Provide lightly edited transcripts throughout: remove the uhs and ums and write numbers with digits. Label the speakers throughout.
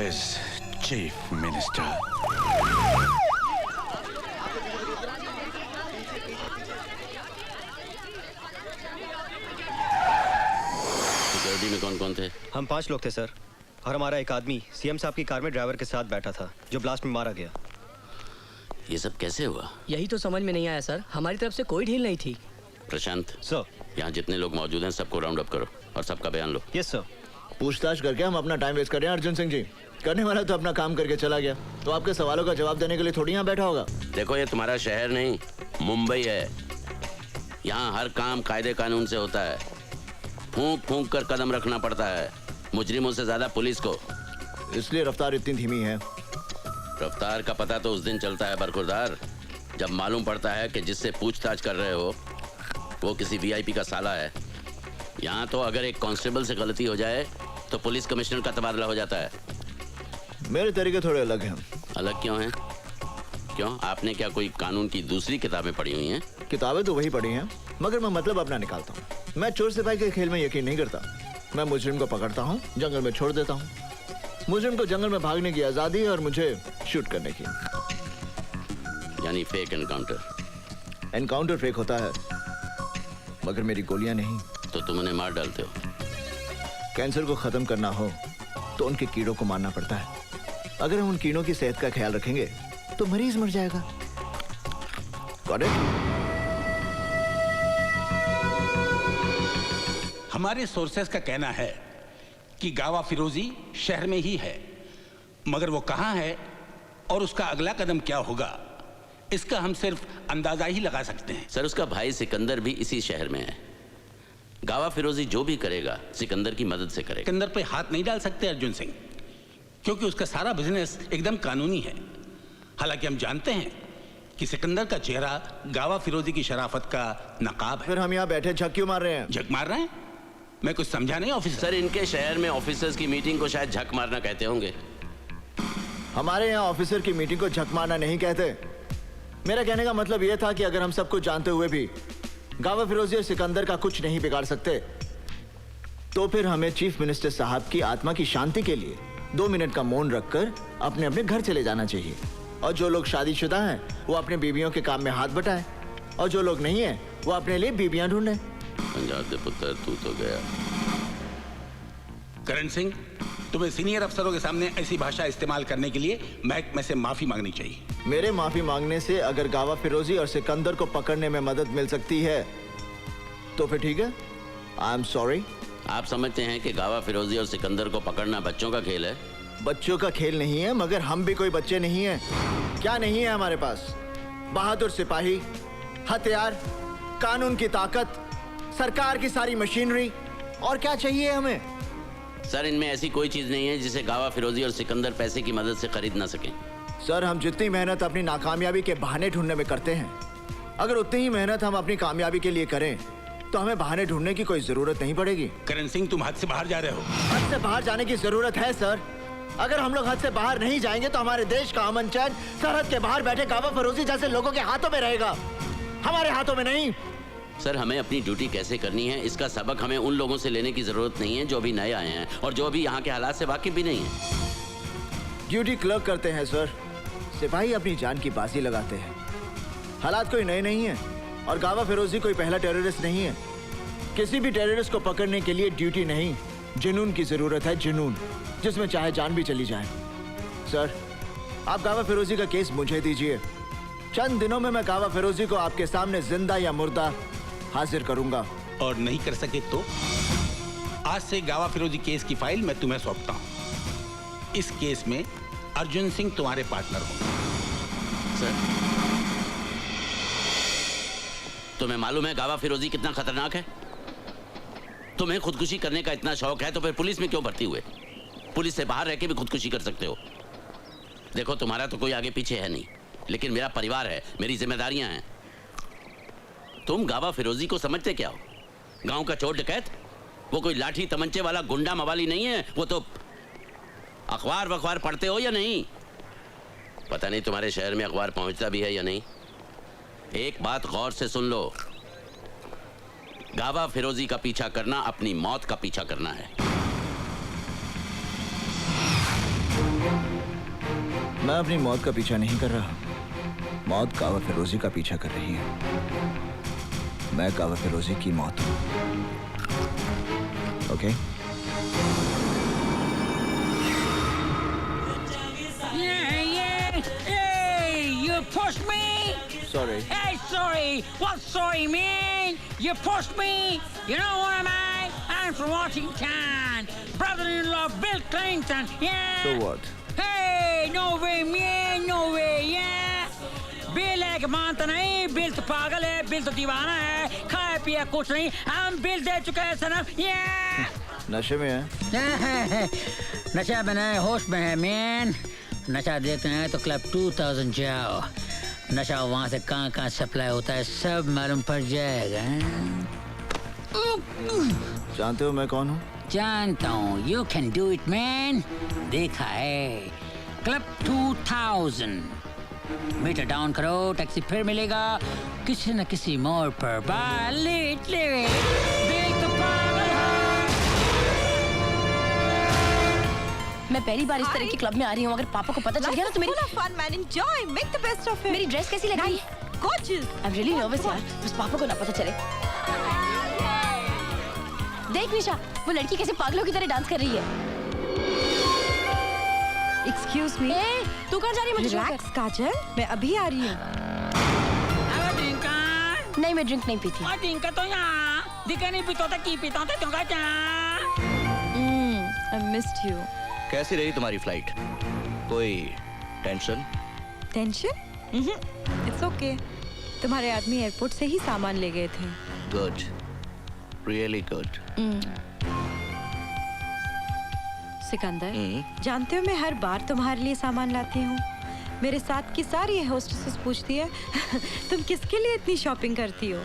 Speaker 1: Yes, Chief Minister.
Speaker 2: Security में कौन कौन थे?
Speaker 3: हम 5 लोग थे सर, और हमारा एक आदमी सीएम साहब की कार में ड्राइवर के साथ बैठा था जो ब्लास्ट में मारा गया।
Speaker 2: ये सब कैसे हुआ?
Speaker 4: यही तो समझ में नहीं आया सर, हमारी तरफ से कोई ढील नहीं थी।
Speaker 2: प्रशांत
Speaker 3: सर।
Speaker 2: यहाँ जितने लोग मौजूद हैं सबको राउंड अप करो और सबका बयान लो।
Speaker 3: Yes sir.
Speaker 5: पूछताछ करके हम अपना टाइम वेस्ट कर रहे हैं अर्जुन सिंह जी। करने वाला तो अपना काम करके चला गया, तो आपके सवालों का जवाब देने के लिए थोड़ी यहाँ बैठा होगा।
Speaker 2: देखो ये तुम्हारा शहर नहीं मुंबई है, यहाँ हर काम कायदे कानून से होता है। फूंक फूंक कर कदम रखना पड़ता है, मुजरिमों से ज्यादा पुलिस को।
Speaker 5: इसलिए रफ्तार इतनी धीमी है।
Speaker 2: रफ्तार का पता तो उस दिन चलता है बरखुरदार, जब मालूम पड़ता है कि जिससे पूछताछ कर रहे हो वो किसी वीआईपी का साला है। यहाँ तो अगर एक कांस्टेबल से गलती हो जाए तो पुलिस कमिश्नर का तबादला हो जाता है।
Speaker 5: मेरे तरीके थोड़े अलग हैं।
Speaker 2: अलग क्यों हैं? क्यों, आपने क्या कोई कानून की दूसरी किताबें पढ़ी हुई हैं?
Speaker 5: किताबें तो वही पढ़ी हैं, मगर मैं मतलब अपना निकालता हूँ। मैं चोर सिपाही के खेल में यकीन नहीं करता। मैं मुजरिम को पकड़ता हूँ, जंगल में छोड़ देता हूँ। मुजरिम को जंगल में भागने की आजादी है और मुझे शूट करने की।
Speaker 2: यानी फेक एनकाउंटर।
Speaker 5: एनकाउंटर फेक होता है, मगर मेरी गोलियां नहीं।
Speaker 2: तो तुम उन्हें मार डालते हो।
Speaker 5: कैंसर को खत्म करना हो तो उनके कीड़ों को मारना पड़ता है। अगर हम उन कीड़ों की सेहत का ख्याल रखेंगे तो मरीज मर जाएगा। Got it?
Speaker 1: हमारे सोर्सेस का कहना है कि गावा फिरोजी शहर में ही है, मगर वो कहाँ है और उसका अगला कदम क्या होगा इसका हम सिर्फ अंदाजा ही लगा सकते हैं।
Speaker 2: सर उसका भाई सिकंदर भी इसी शहर में है। गावा फिरोजी जो भी करेगा सिकंदर की मदद से करेगा।
Speaker 1: सिकंदर पे हाथ नहीं डाल सकते अर्जुन सिंह, क्योंकि उसका सारा बिजनेस एकदम कानूनी है। हालांकि हम जानते हैं कि सिकंदर का चेहरा गावा फिरोजी की शराफत का नकाब है।
Speaker 5: फिर हम यहाँ बैठे झक क्यों मार रहे हैं?
Speaker 1: झक मार रहे हैं? मैं कुछ समझा नहीं ऑफिसर।
Speaker 2: सर इनके शहर में ऑफिसर्स की मीटिंग को शायद झक मारना कहते होंगे।
Speaker 5: हमारे यहाँ ऑफिसर की मीटिंग को झक मारना नहीं कहते। मेरा कहने का मतलब यह था कि अगर हम सब कुछ जानते हुए भी गावा फिरोजी और सिकंदर का कुछ नहीं बिगाड़ सकते, तो फिर हमें चीफ मिनिस्टर साहब की आत्मा की शांति के लिए 2 मिनट का मौन रखकर अपने अपने घर चले जाना चाहिए। और जो लोग शादीशुदा हैं वो अपने बीवियों के काम में हाथ बटाएं, और जो लोग नहीं हैं वो अपने लिए बीवियां ढूंढें।
Speaker 2: पंजाब दे पुत्र तू तो गया।
Speaker 1: करण सिंह, तुम्हें सीनियर अफसरों के सामने ऐसी भाषा इस्तेमाल करने के लिए महकमे से माफी मांगनी चाहिए।
Speaker 5: मेरे माफी मांगने से अगर गावा फिरोजी और सिकंदर को पकड़ने में मदद मिल सकती है तो फिर ठीक है, आई एम सॉरी।
Speaker 2: आप समझते हैं कि गावा फिरोजी और सिकंदर को पकड़ना बच्चों का खेल है?
Speaker 5: बच्चों का खेल नहीं है, मगर हम भी कोई बच्चे नहीं हैं। क्या नहीं है हमारे पास? बहादुर सिपाही, हथियार, कानून की ताकत, सरकार की सारी मशीनरी, और क्या चाहिए हमें?
Speaker 2: सर इनमें ऐसी कोई चीज नहीं है जिसे गावा फिरोजी और सिकंदर पैसे की मदद से खरीद ना सकें।
Speaker 5: सर हम जितनी मेहनत अपनी नाकामयाबी के बहाने ढूंढने में करते हैं, अगर उतनी ही मेहनत हम अपनी कामयाबी के लिए करें तो हमें बहाने ढूंढने की कोई जरूरत नहीं पड़ेगी।
Speaker 1: करण सिंह, तुम हद से बाहर जा रहे हो।
Speaker 5: हद से बाहर जाने की जरूरत है सर। अगर हम लोग हद से बाहर नहीं जाएंगे तो हमारे देश का अमन चैन सरहद के बाहर बैठे गावा फिरोजी जैसे लोगों के हाथों में रहेगा, हमारे हाथों में नहीं।
Speaker 2: सर हमें अपनी ड्यूटी कैसे करनी है इसका सबक हमें उन लोगों से लेने की जरूरत नहीं है जो अभी नए आए हैं और जो अभी यहाँ के हालात से वाकिफ भी नहीं है।
Speaker 5: ड्यूटी क्लर्क करते हैं सर, सिपाही अपनी जान की बाजी लगाते हैं। हालात कोई नए नहीं है और गावा फिरोजी कोई पहला टेररिस्ट नहीं है। किसी भी टेररिस्ट को पकड़ने के लिए ड्यूटी नहीं, जुनून की जरूरत है, जुनून, जिसमें चाहे जान भी चली जाए। सर आप गावा फिरोजी का केस मुझे दीजिए, चंद दिनों में मैं गावा फिरोजी को आपके सामने जिंदा या मुर्दा हाजिर करूंगा।
Speaker 1: और नहीं कर सके तो आज से गावा फिरोजी केस की फाइल मैं तुम्हें सौंपता हूं। इस केस में अर्जुन सिंह तुम्हारे पार्टनर होंगे।
Speaker 2: सर तुम्हें मालूम है गावा फिरोजी कितना खतरनाक है? तुम्हें खुदकुशी करने का इतना शौक है तो फिर पुलिस में क्यों भर्ती हुए? पुलिस से बाहर रह के भी खुदकुशी कर सकते हो। देखो तुम्हारा तो कोई आगे पीछे है नहीं, लेकिन मेरा परिवार है, मेरी जिम्मेदारियां हैं। तुम गावा फिरोजी को समझते क्या हो? गांव का चोर डकैत? वो कोई लाठी तमंचे वाला गुंडा मवाली नहीं है। वो तो अखबार वखबार पढ़ते हो या नहीं? पता नहीं तुम्हारे शहर में अखबार पहुंचता भी है या नहीं। एक बात गौर से सुन लो, गावा फिरोजी का पीछा करना अपनी मौत का पीछा करना है।
Speaker 5: मैं अपनी मौत का पीछा नहीं कर रहा, मौत कावा फिरोजी का पीछा कर रही है। मैं कावा फिरोजी की मौत हूँ। Okay?
Speaker 6: You pushed me!
Speaker 5: Sorry.
Speaker 6: Hey, sorry! What sorry, man? You pushed me! You know what am I? I'm from Washington! Brother-in-law Bill Clinton, yeah!
Speaker 5: So what?
Speaker 6: Hey, no way, man, no way, yeah! Bill है कि मानता नहीं, bill तो पागल है, bill तो दीवाना है, खाए पिए कुछ नहीं, हम बिल दे चुके हैं सनम, yeah!
Speaker 5: नशे में है?
Speaker 6: नशा में नहीं, होश में है, मैन। नशा देखते हैं तो क्लब 2000 जाओ, नशा वहाँ से कहाँ सप्लाई होता है सब मालूम पड़ जाएगा।
Speaker 5: जानते हो मैं कौन हूँ?
Speaker 6: जानता हूँ, you can do it, man. देखा है, क्लब 2000 मीटर डाउन करो, टैक्सी फिर मिलेगा किसी न किसी मोड़ पर। लेट दिल तो पागल है।
Speaker 7: मैं पहली बार इस तरह के क्लब में आ रही हूँ। अगर पापा को पता चल गया ना तो मेरी
Speaker 8: fun, man. Enjoy. Make the best of it.
Speaker 7: मेरी ड्रेस कैसी लग रही है?
Speaker 8: Gorgeous.
Speaker 7: I'm really nervous यार। बस पापा को ना पता चले। देख निशा, वो लड़की कैसे पागलों की तरह डांस कर रही है।
Speaker 8: Excuse me.
Speaker 7: ए, तू कहाँ जा रही है? मुझे
Speaker 8: Relax, काजल. मैं अभी आ रही हूँ.
Speaker 7: नहीं, मैं ड्रिंक नहीं पीती।
Speaker 6: तो यहाँ दिखा नहीं पीता था की पीता था तुमका क्या?
Speaker 8: I missed you.
Speaker 3: कैसी रही तुम्हारी फ्लाइट? कोई टेंशन?
Speaker 8: Tension? It's okay. तुम्हारे आदमी एयरपोर्ट से ही सामान ले गए थे.
Speaker 3: Good, really good.
Speaker 8: सिकंदर, जानते हो मैं हर बार तुम्हारे लिए सामान लाती हूँ। मेरे साथ की सारी होस्टेसेस पूछती है तुम किसके लिए इतनी शॉपिंग करती हो?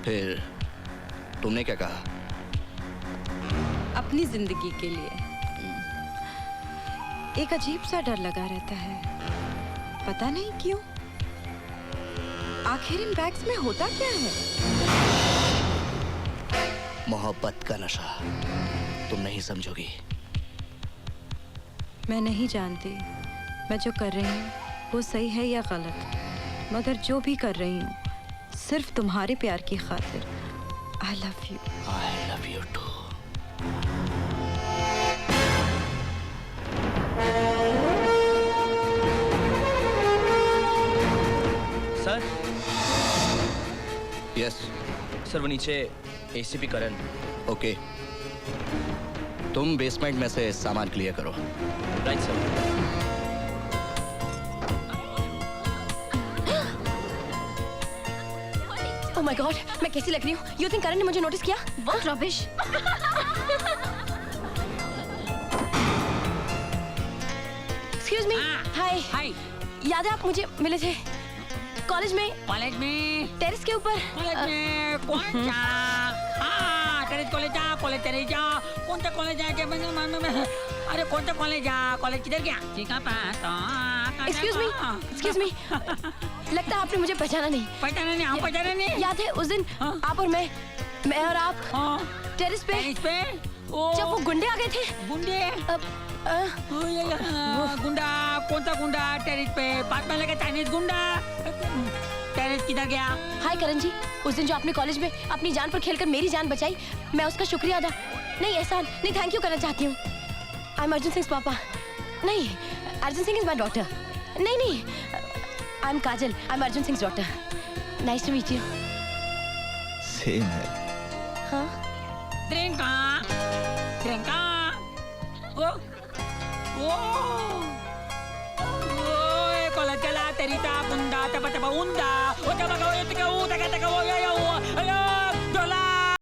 Speaker 3: फिर तुमने क्या कहा?
Speaker 8: अपनी जिंदगी के लिए। एक अजीब सा डर लगा रहता है, पता नहीं क्यों। आखिर इन बैग्स में होता क्या है?
Speaker 3: मोहब्बत का नशा, तुम नहीं समझोगी।
Speaker 8: मैं नहीं जानती मैं जो कर रही हूँ वो सही है या गलत, मगर जो भी कर रही हूँ सिर्फ तुम्हारे प्यार की खातिर। I love you.
Speaker 3: I love you too.
Speaker 9: Sir?
Speaker 3: Yes
Speaker 9: sir वो नीचे एसीपी करण।
Speaker 3: ओके, तुम बेसमेंट में से सामान क्लियर करो।
Speaker 9: Right sir.
Speaker 7: Oh my God, मैं कैसी लग रही हूँ? यू थिंक करण ने मुझे नोटिस किया? What rubbish. Excuse me. Hi.
Speaker 6: Hi.
Speaker 7: याद है आप मुझे मिले थे कॉलेज में टेरेस के ऊपर?
Speaker 6: कॉलेज में कौन सा? हाँ, टेरेस कॉलेज जा, कॉलेज टेरेस जा। कौन सा कॉलेज है? अरे कौन सा कॉलेज जा? कॉलेज किधर गया?
Speaker 7: एक्सक्यूज मी लगता है आपने मुझे पहचाना नहीं।
Speaker 6: पहचाना नहीं, हम पहचाना नहीं।
Speaker 7: याद है उस दिन आप और मैं और आप टेरेस पे जब वो गुंडे आ गए थे।
Speaker 6: गुंडे? गुंडा? कौन सा गुंडा? टेरेस पे पास में लगे चाइनीज गुंडा। टेरेस किधर गया?
Speaker 7: हाय करण जी, उस दिन जो आपने कॉलेज में अपनी जान पर खेलकर मेरी जान बचाई, मैं उसका शुक्रिया अदा नहीं एहसान नहीं थैंक यू करना चाहती हूँ। आई एम अर्जुन सिंह पापा। नहीं, Arjun Singh is my daughter. नहीं, I am Kajal, I am Arjun Singh daughter. Nice to meet you.
Speaker 5: Same है।
Speaker 7: हाँ?
Speaker 6: Trinka. Kala chala terita bunda tapa tapa unda. O tapa